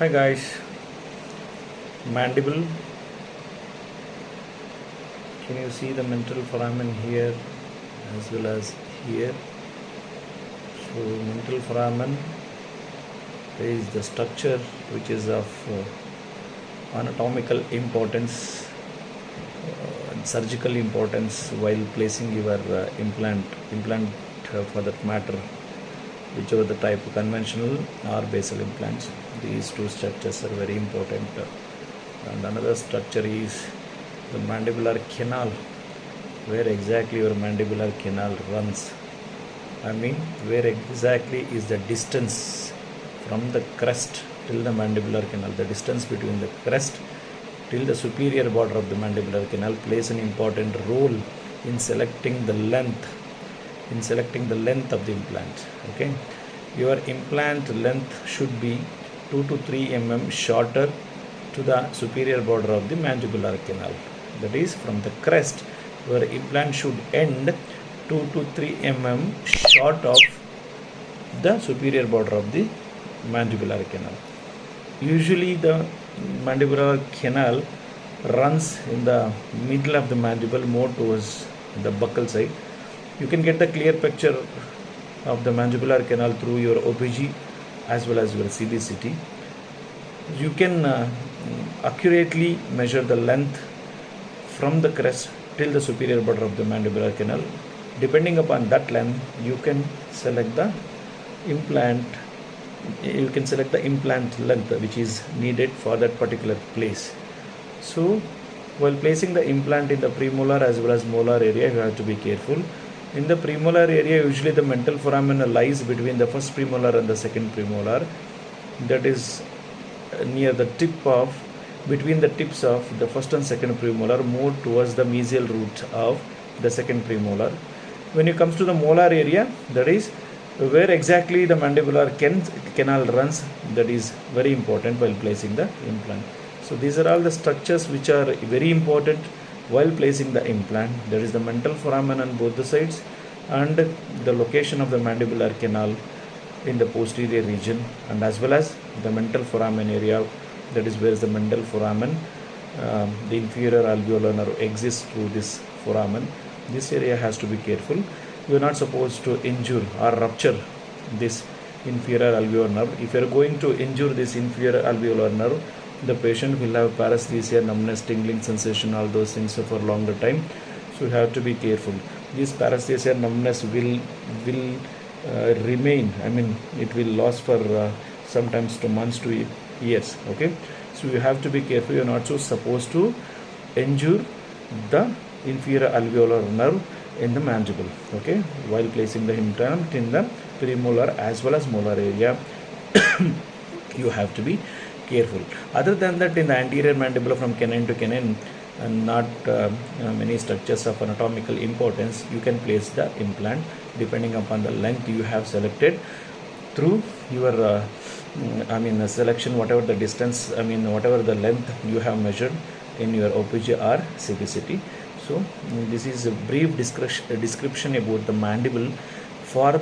Hi guys, mandible. Can you see the mental foramen here as well as here? So mental foramen is the structure which is of anatomical importance, surgical importance while placing your implant for that matter, whichever the type, conventional or basal implants. These two structures are very important. And another structure is the mandibular canal, where exactly your mandibular canal runs. I mean, where exactly is the distance from the crest till the mandibular canal. The distance between the crest till the superior border of the mandibular canal plays an important role in selecting the length of the implant. Okay, your implant length should be 2 to 3 mm shorter to the superior border of the mandibular canal. That is, from the crest, your implant should end 2 to 3 mm short of the superior border of the mandibular canal. Usually the mandibular canal runs in the middle of the mandible, more towards the buccal side. You can get the clear picture of the mandibular canal through your OPG as well as your CBCT. You can accurately measure the length from the crest till the superior border of the mandibular canal. Depending upon that length, you can select the implant. You can select the implant length which is needed for that particular place. So, while placing the implant in the premolar as well as molar area, you have to be careful. In the premolar area, usually the mental foramen lies between the first premolar and the second premolar. That is near the between the tips of the first and second premolar, more towards the mesial root of the second premolar. When it comes to the molar area, that is where exactly the mandibular canal runs, that is very important while placing the implant. So these are all the structures which are very important while placing the implant. There is the mental foramen on both the sides and the location of the mandibular canal in the posterior region, and as well as the mental foramen area, that is where is the mental foramen, the inferior alveolar nerve exists through this foramen. This area has to be careful. You are not supposed to injure or rupture this inferior alveolar nerve. If you are going to injure this inferior alveolar nerve, the patient will have paresthesia, numbness, tingling sensation, all those things for a longer time. So you have to be careful. This paresthesia, numbness will remain. I mean, it will last for sometimes 2 months to years. Okay, so you have to be careful. You are not so supposed to injure the inferior alveolar nerve in the mandible. Okay, while placing the implant in the premolar as well as molar area, you have to be careful. Other than that, in the anterior mandible from canine to canine, and not many structures of anatomical importance, you can place the implant depending upon the length you have selected through your selection, whatever the distance, whatever the length you have measured in your OPG or CBCT. So this is a brief description about the mandible for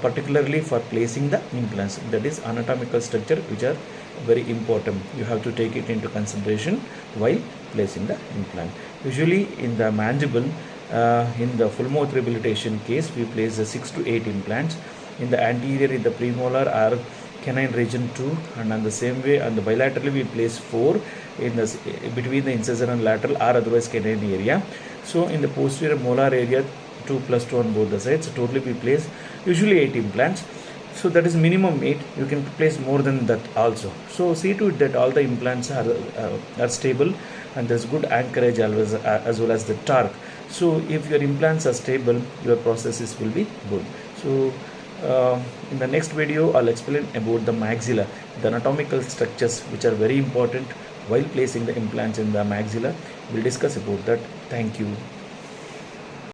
particularly for placing the implants. That is anatomical structure which are very important. You have to take it into consideration while placing the implant. Usually in the mandible, in the full mouth rehabilitation case, we place the 6 to 8 implants. In the anterior, in the premolar or canine region 2, and on the same way on the bilaterally we place 4 in the between the incisor and lateral or otherwise canine area. So in the posterior molar area, 2 plus 2 on both the sides. So totally we place usually 8 implants. So that is minimum 8. You can place more than that also. So see to it that all the implants are stable and there's good anchorage as well as the torque. So if your implants are stable, your processes will be good. So in the next video, I'll explain about the maxilla, the anatomical structures which are very important while placing the implants in the maxilla. We'll discuss about that. Thank you.